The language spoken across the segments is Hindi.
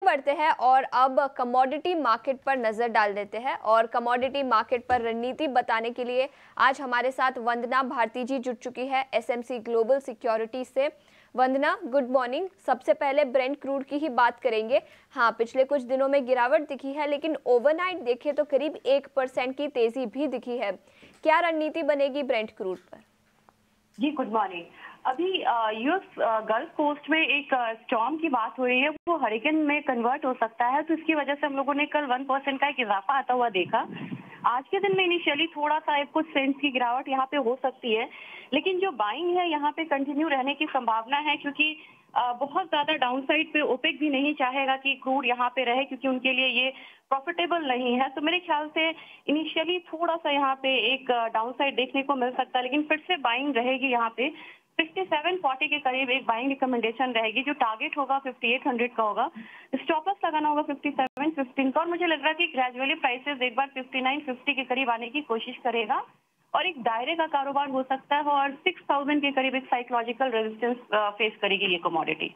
बढ़ते हैं और अब कमोडिटी मार्केट पर नजर डाल देते हैं और कमोडिटी मार्केट पर रणनीति बताने के लिए आज हमारे साथ वंदना भारती जी जुड़ चुकी है एसएमसी ग्लोबल सिक्योरिटी से। वंदना, गुड मॉर्निंग। सबसे पहले ब्रेंट क्रूड की ही बात करेंगे। हाँ, पिछले कुछ दिनों में गिरावट दिखी है, लेकिन ओवरनाइट देखें तो करीब 1% की तेजी भी दिखी है। क्या रणनीति बनेगी ब्रेंट क्रूड पर? जी गुड मॉर्निंग। अभी यूएस गल्फ कोस्ट में एक स्टॉर्म की बात हो रही है, वो हरिकेन में कन्वर्ट हो सकता है, तो इसकी वजह से हम लोगों ने कल 1% का एक इजाफा आता हुआ देखा। आज के दिन में इनिशियली थोड़ा सा कुछ सेंट्स की गिरावट यहाँ पे हो सकती है, लेकिन जो बाइंग है यहाँ पे कंटिन्यू रहने की संभावना है, क्योंकि बहुत ज्यादा डाउन साइड पे ओपेक भी नहीं चाहेगा कि क्रूड यहाँ पे रहे, क्योंकि उनके लिए ये प्रॉफिटेबल नहीं है। तो मेरे ख्याल से इनिशियली थोड़ा सा यहाँ पे एक डाउन साइड देखने को मिल सकता है, लेकिन फिर से बाइंग रहेगी। यहाँ पे 5740 के करीब एक बाइंग रिकमेंडेशन रहेगी। जो टारगेट होगा 5800 का होगा, स्टॉप लॉस लगाना होगा 5715 का, और मुझे लग रहा है कि ग्रेजुअली प्राइसेस एक बार 5950 के करीब आने की कोशिश करेगा और एक दायरे का कारोबार हो सकता है, और 6000 के करीब एक साइकोलॉजिकल रेजिस्टेंस फेस करेगी ये कमोडिटी।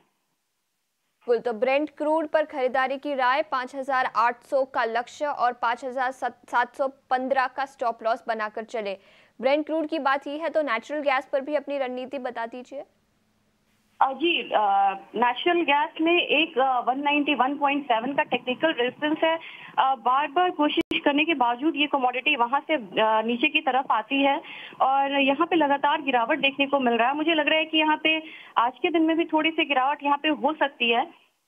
बिल्कुल, तो ब्रेंट क्रूड पर खरीदारी की राय 5800 का लक्ष्य और 5715 का स्टॉप लॉस बनाकर चले। ब्रेंट क्रूड की बात की है तो नेचुरल गैस पर भी अपनी रणनीति बता दीजिए। जी, नेचुरल गैस में एक 191.7 का टेक्निकल रेजिस्टेंस है। बार बार कोशिश करने के बावजूद ये कमोडिटी वहां से नीचे की तरफ आती है और यहाँ पे लगातार गिरावट देखने को मिल रहा है। मुझे लग रहा है कि यहाँ पे आज के दिन में भी थोड़ी सी गिरावट यहाँ पे हो सकती है,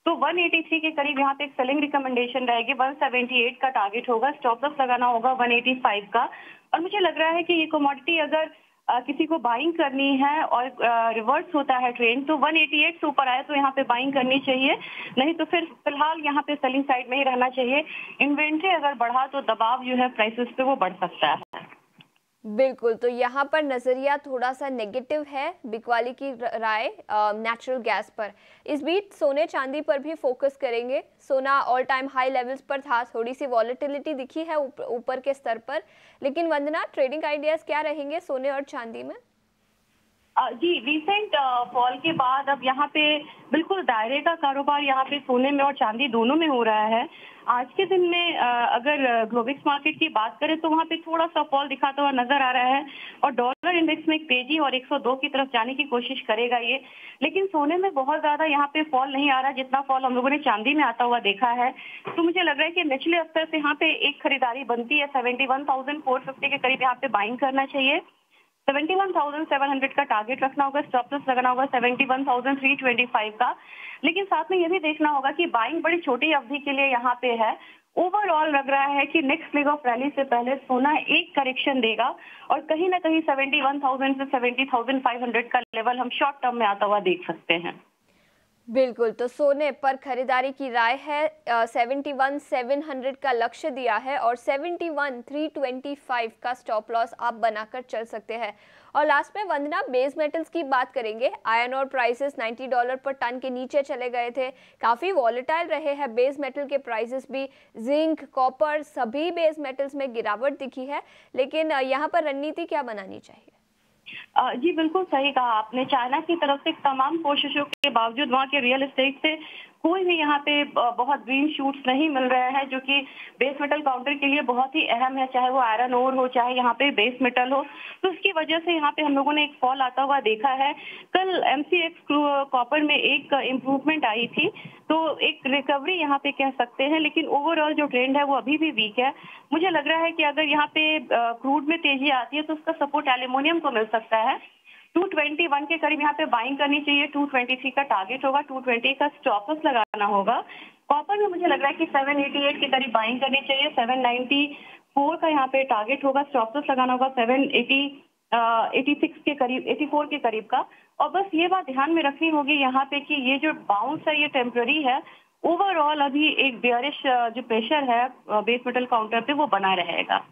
तो 183 के करीब यहाँ पे एक सेलिंग रिकमेंडेशन रहेगी। 178 का टारगेट होगा, स्टॉप लॉस लगाना होगा 185 का। और मुझे लग रहा है कि ये कमोडिटी अगर किसी को बाइंग करनी है और रिवर्स होता है ट्रेंड, तो 188 से ऊपर आए तो यहाँ पे बाइंग करनी चाहिए, नहीं तो फिर फिलहाल यहाँ पे सेलिंग साइड में ही रहना चाहिए। इन्वेंट्री अगर बढ़ा तो दबाव जो है प्राइसेस पे वो बढ़ सकता है। बिल्कुल, तो यहाँ पर नजरिया थोड़ा सा नेगेटिव है बिकवाली की राय नेचुरल गैस पर। इस बीच सोने चांदी पर भी फोकस करेंगे। सोना ऑल टाइम हाई लेवल्स पर था, थोड़ी सी वॉलेटिलिटी दिखी है ऊपर के स्तर पर, लेकिन वंदना, ट्रेडिंग आइडियाज क्या रहेंगे सोने और चांदी में? जी, रिसेंट फॉल के बाद अब यहाँ पे बिल्कुल दायरे का कारोबार यहाँ पे सोने में और चांदी दोनों में हो रहा है। आज के दिन में अगर ग्लोबिक्स मार्केट की बात करें तो वहाँ पे थोड़ा सा फॉल दिखाता हुआ नजर आ रहा है और डॉलर इंडेक्स में एक तेजी और 102 की तरफ जाने की कोशिश करेगा ये, लेकिन सोने में बहुत ज्यादा यहाँ पे फॉल नहीं आ रहा जितना फॉल हम लोगों ने चांदी में आता हुआ देखा है। तो मुझे लग रहा है कि निचले स्तर से यहाँ पे एक खरीदारी बनती है। 71,450 के करीब यहाँ पे बाइंग करना चाहिए। 71,700 का टारगेट रखना होगा, स्टॉप लॉस लगाना होगा 71,325 का। लेकिन साथ में यह भी देखना होगा कि बाइंग बड़ी छोटी अवधि के लिए यहाँ पे है। ओवरऑल लग रहा है कि नेक्स्ट लेग ऑफ रैली से पहले सोना एक करेक्शन देगा और कहीं ना कहीं 71,000 से 70,500 का लेवल हम शॉर्ट टर्म में आता हुआ देख सकते हैं। बिल्कुल, तो सोने पर खरीदारी की राय है। 71,700 का लक्ष्य दिया है और 71,325 का स्टॉप लॉस आप बनाकर चल सकते हैं। और लास्ट में वंदना, बेस मेटल्स की बात करेंगे। आयरन और प्राइसेस $90 पर टन के नीचे चले गए थे, काफ़ी वॉलेटाइल रहे हैं बेस मेटल के प्राइसेस भी। जिंक, कॉपर, सभी बेस मेटल्स में गिरावट दिखी है, लेकिन यहाँ पर रणनीति क्या बनानी चाहिए? जी बिल्कुल सही कहा आपने। चाइना की तरफ से तमाम कोशिशों के बावजूद वहाँ के रियल एस्टेट से कोई भी यहाँ पे बहुत ग्रीन शूट्स नहीं मिल रहे हैं, जो कि बेस मेटल काउंटर के लिए बहुत ही अहम है, चाहे वो आयरन ओर हो चाहे यहाँ पे बेस मेटल हो। तो उसकी वजह से यहाँ पे हम लोगों ने एक फॉल आता हुआ देखा है। कल एमसीएक्स कॉपर में एक इम्प्रूवमेंट आई थी, तो एक रिकवरी यहाँ पे कह सकते हैं, लेकिन ओवरऑल जो ट्रेंड है वो अभी भी वीक है। मुझे लग रहा है कि अगर यहाँ पे क्रूड में तेजी आती है तो उसका सपोर्ट एल्यूमिनियम को मिल सकता है। 221 के करीब यहाँ पे बाइंग करनी चाहिए। 223 का टारगेट होगा, 220 का स्टॉप लॉस लगाना होगा। कॉपर में मुझे लग रहा है कि 788 के करीब बाइंग करनी चाहिए। 794 का यहाँ पे टारगेट होगा, स्टॉप लॉस लगाना होगा 786 के करीब, 84 के करीब का। और बस ये बात ध्यान में रखनी होगी यहाँ पे कि ये जो बाउंस है ये टेम्पररी है। ओवरऑल अभी एक बेयरिश जो प्रेशर है बेस मेटल काउंटर पे वो बना रहेगा।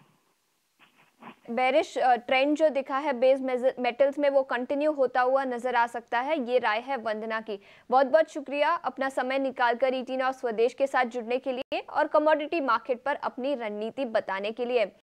बेरिश ट्रेंड जो दिखा है बेस मेटल्स में वो कंटिन्यू होता हुआ नजर आ सकता है। ये राय है वंदना की। बहुत बहुत शुक्रिया अपना समय निकालकर ET Now स्वदेश के साथ जुड़ने के लिए और कमोडिटी मार्केट पर अपनी रणनीति बताने के लिए।